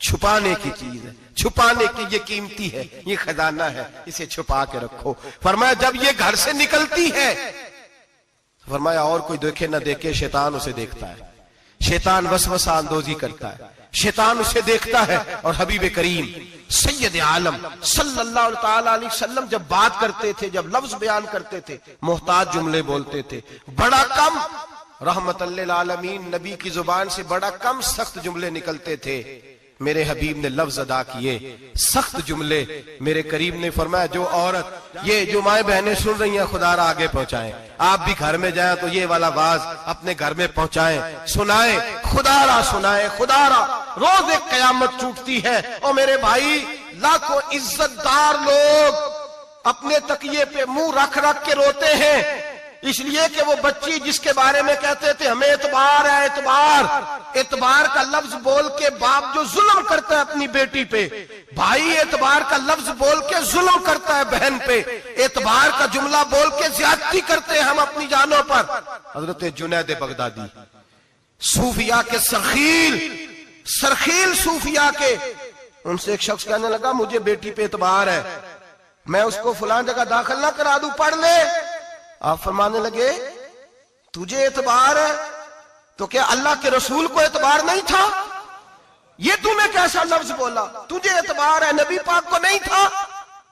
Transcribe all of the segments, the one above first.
چھپانے کی چیز ہے، چھپانے کی یہ قیمتی ہے، یہ خزانہ ہے، اسے چھپا کے رکھو۔ فرمایا جب یہ گھر سے نکلتی ہے، فرمایا اور کوئی دیکھے نہ دیکھے شیطان اسے دیکھتا ہے، شیطان وسوسہ اندوزی کرتا ہے، شیطان اسے دیکھتا ہے۔ اور حبیب کریم سید عالم صلی اللہ تعالی علیہ وسلم جب بات کرتے تھے، جب لفظ بیان کرتے تھے، محتاج جملے بولتے تھے، بڑا کم، رحمت للعالمین نبی کی زبان سے بڑا کم سخت جملے نکلتے تھے۔ میرے حبیب نے لفظ ادا کیے، سخت جملے۔ میرے کریم نے فرمایا جو عورت، یہ جو مائیں بہنیں سن رہی ہیں خدا را آگے پہنچائیں، آپ بھی گھر میں جائیں تو یہ والا واز اپنے گھر میں پہنچائیں، سنائیں، خدا را سنائیں، خدا را۔ روز ایک قیامت ٹوٹتی ہے اور میرے بھائی لاکھوں عزت دار لوگ اپنے تکیے پہ منہ رکھ رکھ کے روتے ہیں، اس لیے کہ وہ بچی جس کے بارے میں کہتے تھے ہمیں اعتبار ہے، اعتبار، اعتبار کا لفظ بول کے باپ جو ظلم کرتا ہے اپنی بیٹی پہ، بھائی اعتبار کا لفظ بول کے ظلم کرتا ہے بہن پہ، اعتبار کا جملہ بول کے زیادتی کرتے ہیں ہم اپنی جانوں پر۔ حضرت جنید بغدادی صوفیاء کے سرخیل صوفیاء کے، ان سے ایک شخص کہنے لگا مجھے بیٹی پہ اعتبار ہے، میں اس کو فلان جگہ داخل نہ کرا دوں، پڑھ لے۔ آپ فرمانے لگے تجھے اعتبار ہے تو کیا اللہ کے رسول کو اعتبار نہیں تھا؟ یہ تم نے کیسا لفظ بولا؟ تجھے اعتبار ہے، نبی پاک کو نہیں تھا؟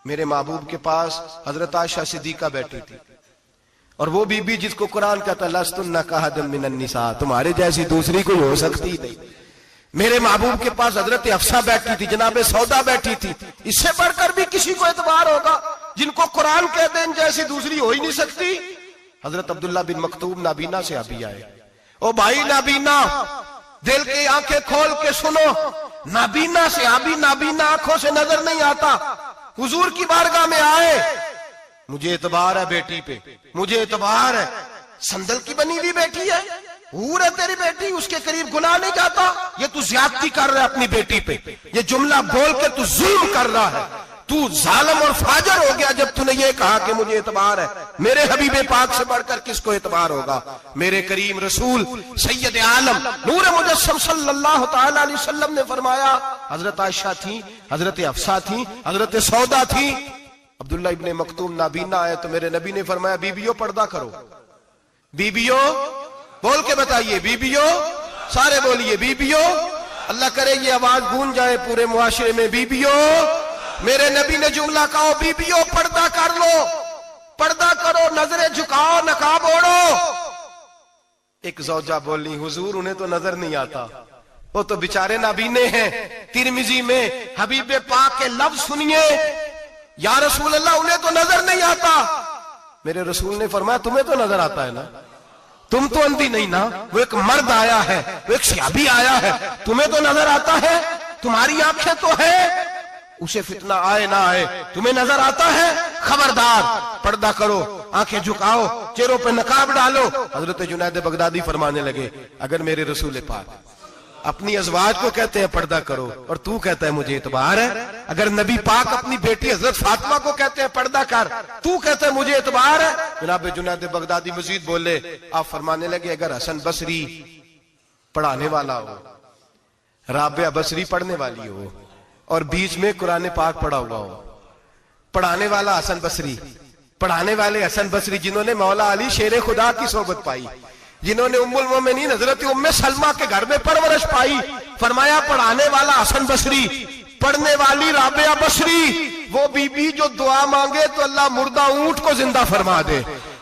میرے محبوب کے پاس حضرت عائشہ صدیقہ بیٹھی تھی، اور وہ بی بی جس کو قرآن کہتا ہے لستن کاحد من النساء، تمہارے جیسی دوسری کوئی ہو سکتی نہیں۔ میرے محبوب کے پاس حضرت حفصہ بیٹھی تھی، جناب سودا بیٹھی تھی، اس سے بڑھ کر بھی کسی کو اعتبار ہوگا جن کو قرآن کہتے ہیں ان جیسی دوسری ہو ہی نہیں سکتی۔ حضرت عبداللہ بن مکتوم نابینا سے ابھی آئے، او بھائی نابینا دل کی آنکھیں کھول کے سنو، نابینا سے ابھی نابینا آنکھوں سے نظر نہیں آتا، حضور کی بارگاہ میں آئے، مجھے اعتبار ہے بیٹی پہ، مجھے اعتبار ہے، سندل کی بنی ہوئی بیٹی ہے، حور ہے تیری بیٹی، اس کے قریب گناہ نہیں جاتا، یہ تو زیادتی کر رہا ہے اپنی بیٹی پہ، یہ جملہ بول کے تو ظلم کر رہا ہے، تو ظالم اور فاجر ہو گیا جب تو نے یہ کہا کہ مجھے اعتبار ہے۔ میرے حبیب پاک سے بڑھ کر کس کو اعتبار ہوگا؟ میرے کریم رسول سید عالم نور مجسم صلی اللہ تعالی علیہ وسلم نے فرمایا، حضرت عائشہ تھی، حضرت حفصہ تھی، حضرت سودا تھی، عبداللہ ابن مکتوم نابینا آئے تو میرے نبی نے فرمایا بیبیوں پردہ کرو، بیبیوں بول کے بتائیے، بیبیوں سارے بولیے، بیبیوں، اللہ کرے یہ آواز گونج جائے پورے معاشرے میں، بیبیوں۔ میرے نبی نے جملہ کہا بیبیوں پردہ کر لو، پردہ کرو، نظریں جھکاؤ، نقاب اوڑھو۔ ایک زوجہ بولی حضور انہیں تو نظر نہیں آتا، وہ تو بیچارے نابینے ہیں۔ ترمذی میں حبیب پاک کے لفظ سنیے، یا رسول اللہ انہیں تو نظر نہیں آتا۔ میرے رسول نے فرمایا تمہیں تو نظر آتا ہے نا، تم تو اندھی نہیں نا، وہ ایک مرد آیا ہے، وہ ایک صحابی آیا ہے، تمہیں تو نظر آتا ہے، تمہاری آنکھیں تو ہے، اسے فتنہ آئے نہ آئے تمہیں نظر آتا ہے، خبردار پردہ کرو، آنکھیں جھکاؤ، چہروں پہ نقاب ڈالو۔ حضرت جنید بغدادی فرمانے لگے اگر میرے رسول پاک اپنی ازواج کو کہتے ہیں پردہ کرو اور تو کہتا ہے مجھے اعتبار ہے، اگر نبی پاک اپنی بیٹی حضرت فاطمہ کو کہتے ہیں پردہ کر، تو کہتا ہے مجھے اعتبار ہے۔ جناب جنید بغدادی مزید بولے، آپ فرمانے لگے اگر حسن بصری پڑھانے والا ہو، رابعہ بصری پڑھنے والی ہو، اور بیچ میں قرآن پاک پڑھا ہوا ہو، پڑھانے والا حسن بصری، پڑھانے والے حسن بصری جنہوں نے مولا علی شیر خدا کی صحبت پائی، جنہوں نے ام المومنین حضرت ام سلمہ کے گھر میں پرورش پائی، فرمایا پڑھانے والا حسن بصری، پڑھنے والی رابعہ بصری، وہ بی بی جو دعا مانگے تو اللہ مردہ اونٹ کو زندہ فرما دے۔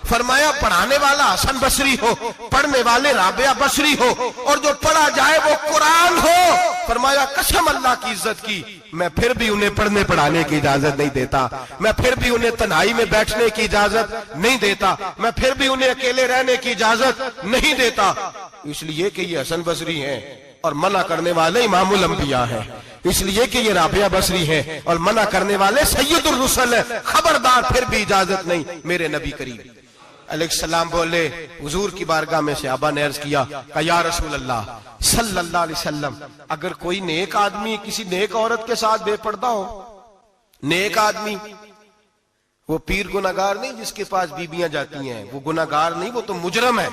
فرمایا پڑھانے والا حسن بصری ہو، پڑھنے والے رابعہ بصری ہو، اور جو پڑھا جائے وہ قرآن ہو۔ فرمایا قسم اللہ کی عزت کی میں پھر بھی انہیں پڑھنے پڑھانے کی اجازت نہیں دیتا، میں پھر بھی انہیں تنہائی میں بیٹھنے کی اجازت نہیں دیتا، میں پھر بھی انہیں اکیلے رہنے کی اجازت نہیں دیتا، اس لیے کہ یہ حسن بصری ہیں اور منع کرنے والے امام الانبیاء ہیں، اس لیے کہ یہ رابعہ بصری ہیں اور منع کرنے والے سید الرسل ہیں، خبردار پھر بھی اجازت نہیں۔ میرے نبی کریم علیہ السلام بولے، حضور کی بارگاہ میں صحابہ نے عرض کیا کہ یا رسول اللہ صلی اللہ علیہ وسلم اگر کوئی نیک آدمی کسی نیک عورت کے ساتھ بے پردہ ہو، نیک آدمی وہ پیر گناہگار نہیں جس کے پاس بیویاں جاتی ہیں، وہ گناہگار نہیں، وہ تو مجرم ہے،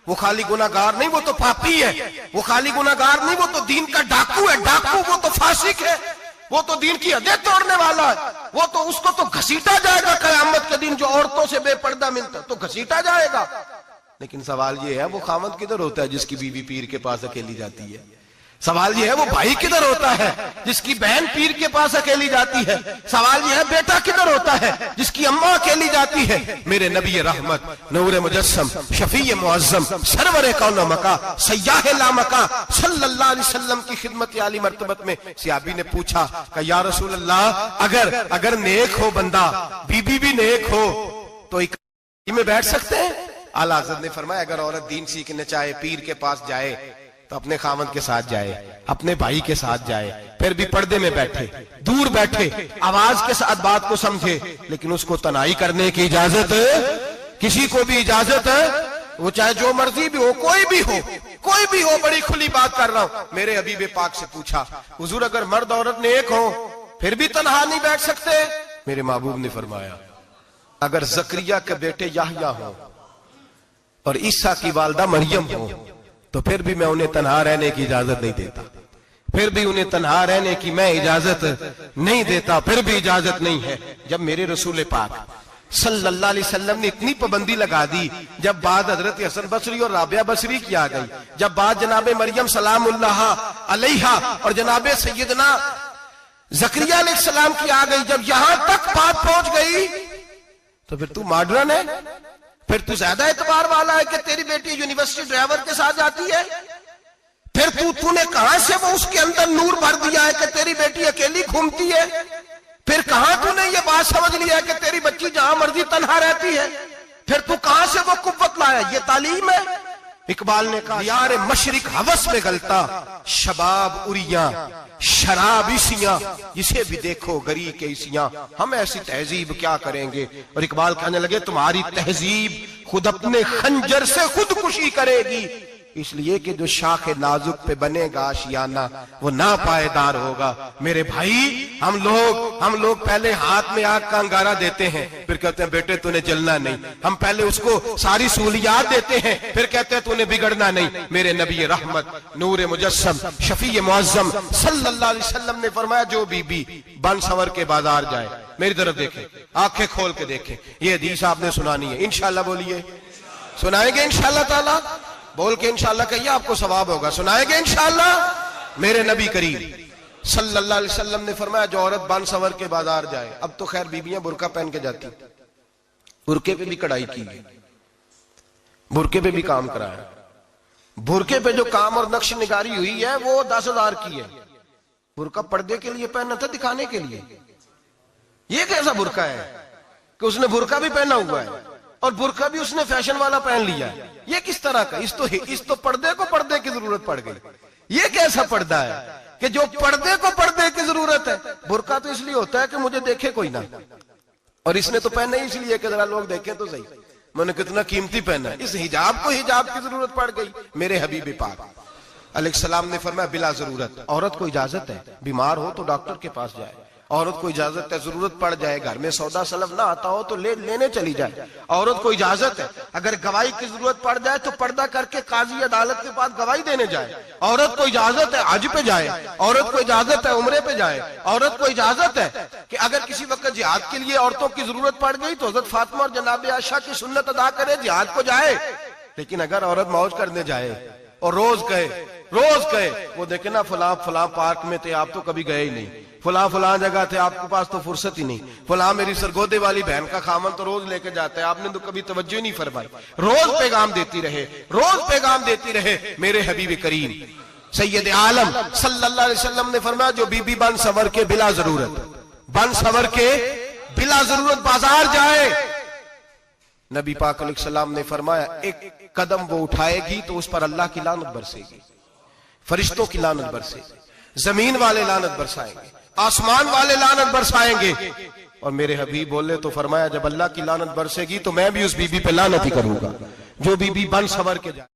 وہ خالی گناہگار نہیں، وہ تو پاپی ہے، وہ خالی گناہگار نہیں، وہ تو دین کا ڈاکو ہے، ڈاکو وہ تو فاسق وہ تو دین کی حدیں توڑنے والا ہے، وہ تو اس کو تو گھسیٹا جائے گا قیامت کے دن، جو عورتوں سے بے پردہ ملتا تو گھسیٹا جائے گا۔ لیکن سوال یہ ہے وہ خامد کدھر ہوتا ہے جس کی بیوی پیر کے پاس اکیلی جاتی ہے؟ سوال یہ ہے وہ بھائی کدھر ہوتا ہے جس کی بہن پیر کے پاس اکیلی جاتی ہے؟ سوال یہ ہے بیٹا کدھر ہوتا ہے جس کی اماں اکیلی جاتی ہے؟ میرے نبی رحمت، نور مجسم، شفیع معظم، سرور کون و مکان، سیاح لامکان صلی اللہ علیہ وسلم کی خدمت عالی مرتبت میں صحابی نے پوچھا کہ یا رسول اللہ اگر نیک ہو بندہ، بی بی بھی نیک ہو تو ایک میں بیٹھ سکتے ہیں؟ اعلیٰ حضرت نے فرمایا اگر عورت دین سیکھنے چاہے پیر کے پاس جائے تو اپنے خاوند کے ساتھ جائے، اپنے بھائی کے ساتھ جائے، پھر بھی پردے میں بیٹھے، دور بیٹھے، آواز کے ساتھ بات کو سمجھے، لیکن اس کو تنہائی کرنے کی اجازت کسی کو بھی اجازت ہے، وہ چاہے جو مرضی بھی ہو، کوئی بھی ہو، بڑی کھلی بات کر رہا ہوں۔ میرے حبیب پاک سے پوچھا حضور اگر مرد عورت نیک ہو پھر بھی تنہا نہیں بیٹھ سکتے؟ میرے محبوب نے فرمایا اگر زکریا کے بیٹے یحییٰ ہوں اور عیسیٰ کی والدہ مریم ہو تو پھر بھی میں انہیں تنہا رہنے کی اجازت نہیں دیتا، پھر بھی انہیں تنہا رہنے کی میں اجازت نہیں دیتا، پھر بھی اجازت نہیں ہے۔ جب میرے رسول پاک صلی اللہ علیہ وسلم نے اتنی پابندی لگا دی، جب بات حضرت حسن بصری اور رابعہ بصری کی آ گئی، جب بات جناب مریم سلام اللہ علیہا اور جناب سیدنا زکریا علیہ السلام کی آ گئی، جب یہاں تک بات پہنچ گئی تو پھر تو ماڈرن ہے، پھر تو زیادہ اعتبار والا ہے کہ تیری بیٹی یونیورسٹی ڈرائیور کے ساتھ جاتی ہے، پھر تو نے کہاں سے وہ اس کے اندر نور بھر دیا ہے کہ تیری بیٹی اکیلی گھومتی ہے، پھر کہاں تو نے یہ بات سمجھ لیا ہے کہ تیری بچی جہاں مرضی تنہا رہتی ہے، پھر تو کہاں سے وہ قوت لایا؟ یہ تعلیم ہے۔ اقبال نے کہا یار مشرق ہوس میں گلتا، شباب اریاں شراب اسیاں، جسے بھی دیکھو گری کے اسیاں، ہم ایسی تہذیب کیا کریں گے؟ اور اقبال کہنے لگے تمہاری تہذیب خود اپنے خنجر سے خودکشی کرے گی، اس لیے کہ جو شاخ نازک پہ بنے گا آشیانہ وہ ناپائیدار ہوگا۔ میرے بھائی ہم لوگ پہلے ہاتھ میں آگ کا انگارہ دیتے ہیں، پھر کہتے ہیں بیٹے تو نے جلنا نہیں، ہم پہلے اس کو ساری سہولیات دیتے ہیں، پھر کہتے ہیں تو نے بگڑنا نہیں۔ میرے نبی رحمت، نور مجسم، شفیع معظم صلی اللہ علیہ وسلم نے فرمایا جو بی بی بن سور کے بازار جائے، میری طرف دیکھیں، آنکھیں کھول کے دیکھیں، یہ حدیث آپ نے سنانی ہے، انشاءاللہ بولیے، سنائیں گے انشاءاللہ تعالی؟ بول کے انشاءاللہ کہیے آپ کو ثواب ہوگا، سنائیں گے انشاءاللہ؟ میرے نبی کریم صلی اللہ علیہ وسلم نے فرمایا جو عورت بن سور کے بازار جائے، اب تو خیر بیویاں برقع پہن کے جاتی، برقعے پہ بھی کڑھائی کی ہے، برقعے پہ بھی کام کرایا، برقعے پہ جو کام اور نقش نگاری ہوئی ہے وہ 10,000 کی ہے۔ برقع پردے کے لیے پہننا تھا، دکھانے کے لیے؟ یہ کیسا برقع ہے کہ اس نے برقع بھی پہنا ہوا ہے اور برقع بھی اس نے فیشن والا پہن لیا ہے؟ یہ کس طرح کا؟ اس تو پردے کو پردے کی ضرورت پڑ گئی۔ یہ کیسا پردہ ہے کہ جو پردے کو پردے کی ضرورت ہے؟ برقع تو اس لیے ہوتا ہے کہ مجھے دیکھے کوئی نہ، اور اس نے تو پہنا ہی اس لیے کہ ذرا لوگ دیکھیں تو صحیح میں نے کتنا قیمتی پہنا ہے۔ اس حجاب کو حجاب کی ضرورت پڑ گئی۔ میرے حبیب پاک علیہ السلام نے فرمایا بلا ضرورت، عورت کو اجازت ہے بیمار ہو تو ڈاکٹر کے پاس جائے، عورت کو اجازت ہے ضرورت پڑ جائے گھر میں سودا سلف نہ آتا ہو تو لینے چلی جائے، عورت کو اجازت ہے اگر گواہی کی ضرورت پڑ جائے تو پردہ کر کے قاضی عدالت کے پاس گواہی دینے جائے، عورت کو اجازت ہے حج پہ جائے، عورت کو اجازت ہے عمرے پہ جائے، عورت کو اجازت ہے کہ اگر کسی وقت جہاد کے لیے عورتوں کی ضرورت پڑ گئی تو حضرت فاطمہ اور جناب عائشہ کی سنت ادا کرے، جہاد کو جائے۔ لیکن اگر عورت موج کرنے جائے اور روز کہے وہ دیکھیں نا فلاں پارک میں تھے آپ تو کبھی گئے ہی نہیں، فلاں جگہ تھے آپ کے پاس تو فرصت ہی نہیں، فلاں میری سرگودے والی بہن کا خامن تو روز لے کے جاتا ہے آپ نے تو کبھی توجہ ہی نہیں فرمائی، روز پیغام دیتی رہے۔ میرے حبیب کریم سید عالم صلی اللہ علیہ وسلم نے فرمایا جو بی بی بن سور کے بلا ضرورت بازار جائے، نبی پاک علیہ السلام نے فرمایا ایک قدم وہ اٹھائے گی تو اس پر اللہ کی لعنت برسے گی، فرشتوں کی لعنت برسے گی، زمین والے لعنت برسائیں گے، آسمان والے لعنت برسائیں گے۔ اور میرے حبیب بولے تو فرمایا جب اللہ کی لعنت برسے گی تو میں بھی اس بی بی پہ لعنت ہی کروں گا جو بی بی بن سور کے جائے۔